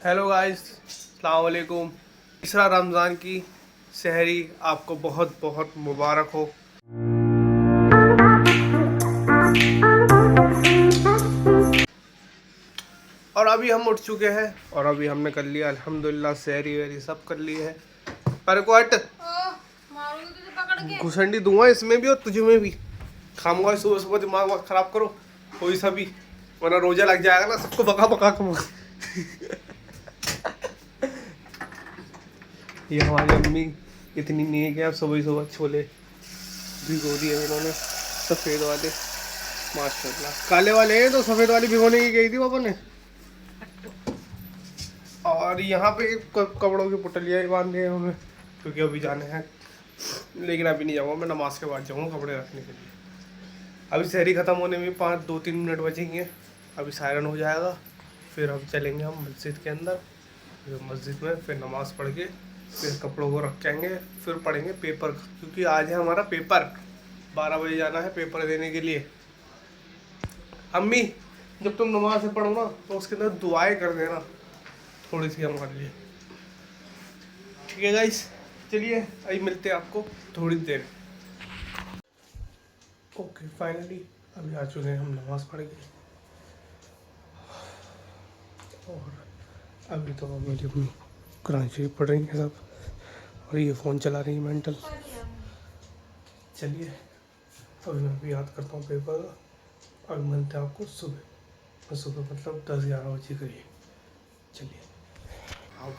Hello guys, अस्सलाम वालेकुम। तीसरा रमज़ान की सहरी आपको बहुत बहुत मुबारक हो। और अभी हम उठ चुके हैं और अभी हमने कर लिया अल्हम्दुलिल्लाह सहरी वेरी सब कर ली है। पर को हट घुसंडी दूंगा इसमें भी और तुझे में भी। खामोगा सुबह सुबह दिमाग खराब करो कोई सा भी, वरना रोजा लग जाएगा ना सबको बका बका के। ये हमारी अम्मी इतनी नेक है, अब सुबह सुबह छोले भिगो दिए इन्होंने सफ़ेद वाले। माशाल्लाह काले वाले हैं तो सफ़ेद वाली भिगोने की गई थी पापा ने। और यहाँ पे कपड़ों की पुटलियाँ ही बांध दिए उन्होंने क्योंकि अभी जाने हैं, लेकिन अभी नहीं जाऊँगा मैं, नमाज के बाद जाऊँगा कपड़े रखने के लिए। अभी सहरी ख़त्म होने में 2-3 मिनट बचेंगे, अभी सायरन हो जाएगा, फिर हम चलेंगे हम मस्जिद के अंदर, फिर मस्जिद में फिर नमाज़ पढ़ के फिर कपड़ों को रख के आएंगे, फिर पढ़ेंगे पेपर, क्योंकि आज है हमारा पेपर। 12 बजे जाना है पेपर देने के लिए। अम्मी जब तुम नमाज से पढ़ो ना तो उसके अंदर दुआएं कर देना थोड़ी सी हमारे लिए, ठीक है गाइस। चलिए अभी मिलते हैं आपको थोड़ी देर। ओके फाइनली अभी आ चुके हैं हम नमाज़ पढ़ के, और अभी तो मेरी अम्मी कुरान शरीफ पढ़ रही हैं सब, और ये फ़ोन चला रही है मेंटल। चलिए अभी मैं भी याद करता हूँ पेपर का, अभी मिलते हैं आपको सुबह। सुबह मतलब 10-11 बजे करिए। चलिए आप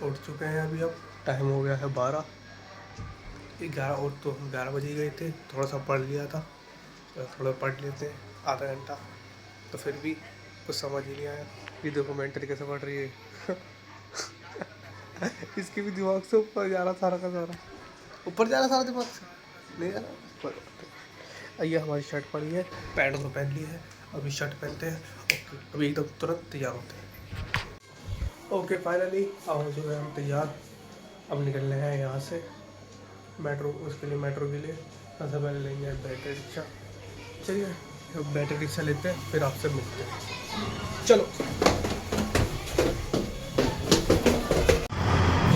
उठ चुके हैं अभी, अब टाइम हो गया है 12-11, और तो 11 बजे ही गए थे, थोड़ा सा पढ़ लिया था, थोड़ा पढ़ लेते हैं आधा घंटा, तो फिर भी कुछ समझ ही नहीं आया। ये देखो मेंटल कैसे पढ़ रही है। इसके भी दिमाग से ऊपर जा रहा सारा का सारा, ऊपर जा रहा सारा दिमाग से नहीं जा रहा। ये हमारी शर्ट पड़ी है, पैंट तो पहन ली है, अभी शर्ट पहनते हैं। ओके अभी एकदम तुरंत तैयार होते हैं। ओके फाइनली अब हो चुके हैं हम तैयार, अब निकलने हैं यहाँ से मेट्रो, उसके लिए मेट्रो के लिए सबसे पहले लेंगे बैटरी रिक्शा। चलिए अब बैटरी रिक्शा लेते हैं, फिर आपसे मिलते हैं, चलो।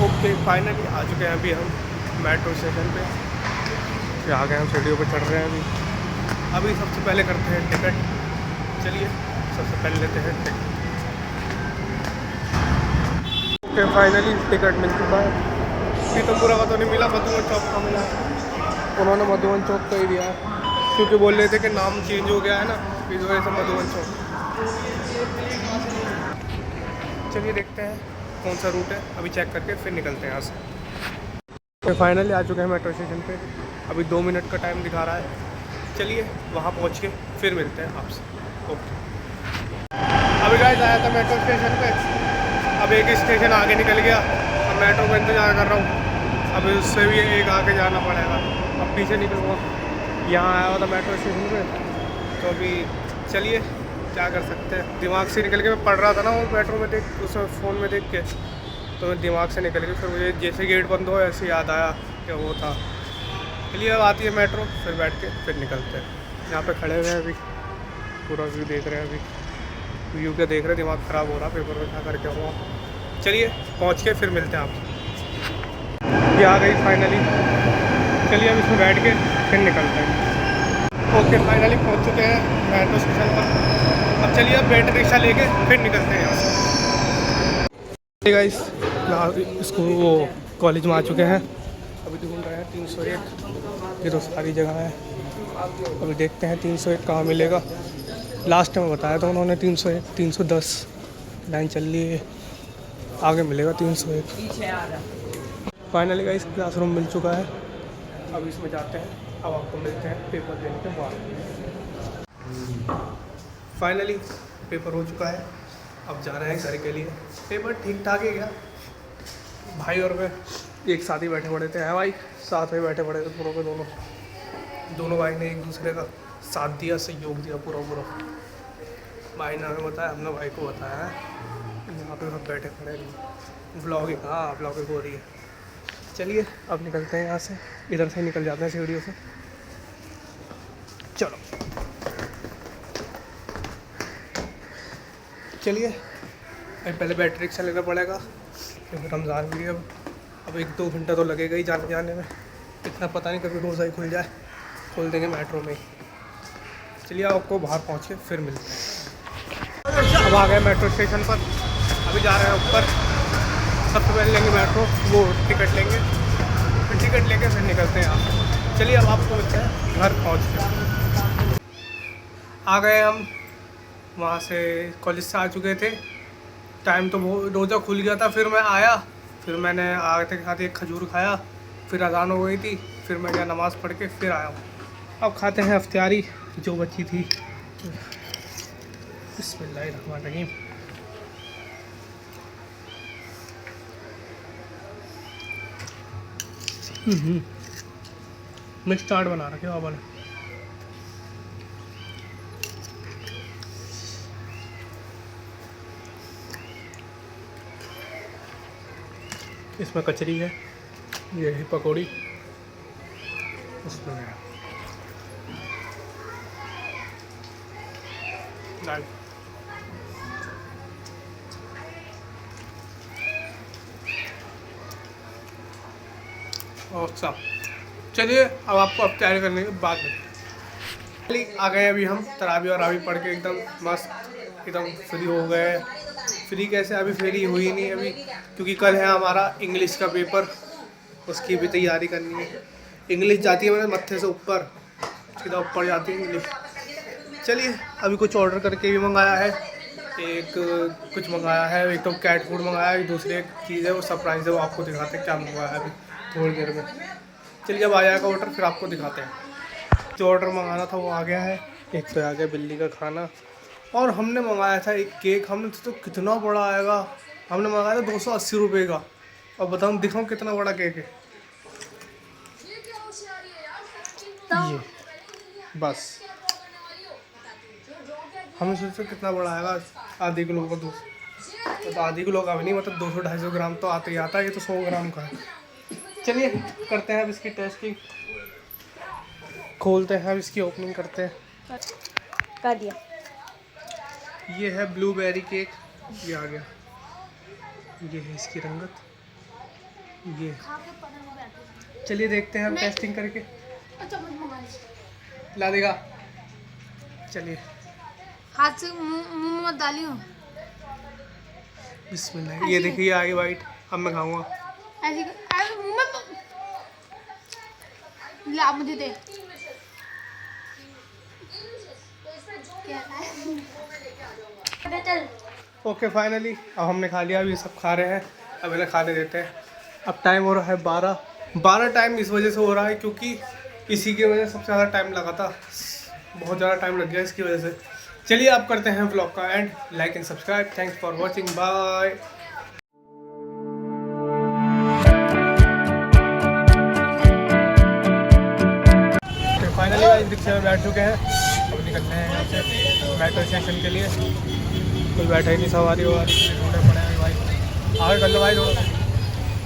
ओके फाइनली आ चुके हैं अभी हम मेट्रो स्टेशन पे, फिर आ गए हम सीढ़ियों पे चढ़ रहे हैं अभी सबसे पहले करते हैं टिकट। चलिए सबसे पहले लेते हैं टिकट। ओके फाइनली टिकट मिल चुका है। पीतमपुरा का तो नहीं मिला, मधुबन चौक का मिला। उन्होंने मधुबन चौक का ही दिया है क्योंकि बोल रहे थे कि नाम चेंज हो गया है ना, इस वजह से मधुबन चौक। चलिए देखते हैं कौन सा रूट है, अभी चेक करके फिर निकलते हैं यहाँ से। फाइनली आ चुके हैं मेट्रो स्टेशन पे, अभी 2 मिनट का टाइम दिखा रहा है। चलिए वहाँ पहुँच के फिर मिलते हैं आपसे। ओके अभी गाइस आया था मेट्रो स्टेशन पे, अब एक स्टेशन आगे निकल गया, अब मेट्रो का इंतज़ार कर रहा हूँ, अभी उससे भी एक आगे जाना पड़ेगा, अब पीछे निकलूँगा। यहाँ आया हुआ था मेट्रो स्टेशन पे, तो अभी चलिए क्या कर सकते हैं, दिमाग से निकल के मैं पढ़ रहा था ना वो मेट्रो में देख, उस फ़ोन में देख के, तो दिमाग से निकल के फिर मुझे जैसे गेट बंद हो ऐसे याद आया कि वो था। चलिए अब आती है मेट्रो, फिर बैठ के फिर निकलते हैं। यहाँ पे खड़े हुए हैं अभी, पूरा व्यू देख रहे हैं, अभी व्यू क्या देख रहे हैं, दिमाग ख़राब हो रहा पेपर में क्या करके हुआ। चलिए पहुँच के फिर मिलते हैं आपसे। ये आ गई फाइनली, चलिए अब इसमें बैठ के फिर निकलते हैं। ओके फाइनली पहुँच चुके हैं मेट्रो स्टेशन पर, अब चलिए अब बैटरी रिक्शा लेके फिर निकलते हैं यहाँ से। गाइस इसको वो कॉलेज में आ चुके हैं, अभी ढूंढ रहे हैं 301, ये तो सारी जगह है, अभी देखते हैं 301 कहाँ मिलेगा। लास्ट टाइम बताया था उन्होंने 301, 310 लाइन चल रही है, आगे मिलेगा 301। फाइनली गाइस क्लासरूम मिल चुका है, अब इसमें जाते हैं, अब आपको मिलते हैं पेपर देने के बाद। फाइनली पेपर हो चुका है, अब जा रहे हैं घर के लिए। पेपर ठीक ठाक ही गया, भाई और मैं एक साथ ही बैठे पड़े थे, है भाई, साथ में बैठे पड़े थे पूरों के दोनों भाई ने एक दूसरे का साथ दिया, सहयोग दिया पूरा। भाई ने हमें बताया, हमने भाई को बताया है, यहाँ पे सब बैठे खड़े हैं, ब्लॉगिंग, हाँ ब्लॉगिंग हो रही है। चलिए अब निकलते हैं यहाँ से, इधर से निकल जाते हैं सीढ़ियों से, चलो। चलिए अभी पहले बैटरी रिक्शा लेना पड़ेगा क्योंकि रमज़ान भी है। अब 1-2 घंटा तो लगेगा ही जाने जाने में, इतना पता नहीं कभी रोज़ा ही खुल जाए, खोल देंगे मेट्रो में ही। चलिए आपको बाहर पहुँच के फिर मिलते हैं। अब आ गए मेट्रो स्टेशन पर, अभी जा रहे हैं ऊपर। सबसे पहले लेंगे मेट्रो, वो टिकट लेंगे, फिर टिकट लेके फिर निकलते हैं यहाँ। चलिए अब आपको मिलते हैं घर पहुँच के। आ गए हम वहाँ से, कॉलेज से आ चुके थे। टाइम तो रोज़ा खुल गया था, फिर मैं आया, फिर मैंने आते के साथ एक खजूर खाया, फिर अज़ान हो गई थी, फिर मैं गया नमाज़ पढ़ के फिर आया हूँ। अब खाते हैं इफ्तारी जो बची थी। बिस्मिल्लाहिर्रहमानिर्रहीम। मिक्स चाट बना रखे बाबा ने। इसमें कचरी है, ये है पकौड़ी, उसमें है दाल। अच्छा चलिए अब आपको अब तैयारी करने के बाद में आ गए। अभी हम तरावी और रावी पढ़ के एकदम मस्त एकदम फ्री हो गए। फ्री कैसे, अभी फ्री हुई नहीं अभी, क्योंकि कल है हमारा इंग्लिश का पेपर, उसकी भी तैयारी करनी है। इंग्लिश जाती है मेरे मत्थे से ऊपर, सीधा ऊपर जाती है इंग्लिश। चलिए अभी कुछ ऑर्डर करके भी मंगाया है, एक कुछ मंगाया है, एक तो कैट फूड मंगाया है, दूसरी एक चीज़ है वो सरप्राइज़ है, वो आपको दिखाते हैं क्या मंगाया है अभी थोड़ी देर में। चलिए जब आ जाएगा ऑर्डर फिर आपको दिखाते हैं। जो ऑर्डर मंगाना था वो आ गया है। एक तो आ गया बिल्ली का खाना, और हमने मंगाया था एक केक। हमने तो कितना बड़ा आएगा, हमने मंगाया था 280 रुपये का। और बताऊँ दिखाऊँ कितना बड़ा केक है ये, बस हमने सोचा कितना बड़ा आएगा, आधे किलो का तो आधे किलो का भी नहीं, मतलब 200-250 ग्राम तो आते ही आता है, ये तो 100 ग्राम का है। चलिए करते हैं अब इसकी टेस्टिंग, खोलते हैं अब इसकी ओपनिंग करते हैं। कर दिया। ये है ब्लूबेरी केक, ये आ गया, ये है इसकी रंगत, ये। चलिए देखते हैं हम टेस्टिंग करके, ला देगा। चलिए हाथ से मुंह मत डालियो। बिस्मिल्लाह। ये देखिए आगे वाइट, अब मैं खाऊंगा। ऐसे मुंह में ला, मुझे दे। ओके फाइनली अब हमने खा लिया, अभी सब खा रहे हैं, अब इन्हें खाने देते हैं। अब टाइम हो रहा है 12 टाइम इस वजह से हो रहा है क्योंकि इसी की वजह से सबसे ज़्यादा टाइम लगा था, बहुत ज़्यादा टाइम लग गया इसकी वजह से। चलिए अब करते हैं व्लॉग का end, like and subscribe. Thanks for watching, bye. Finally guys रिक्शे में बैठ चुके हैं, अब निकलते हैं यहाँ से मेट्रो स्टेशन के लिए। कोई बैठा ही नहीं, सवारी ढूंढे पड़े हैं भाई, आगे कर लो भाई थोड़ा।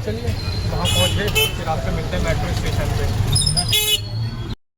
चलिए वहाँ पहुँच गए, फिर आपसे मिलते हैं मेट्रो स्टेशन पे।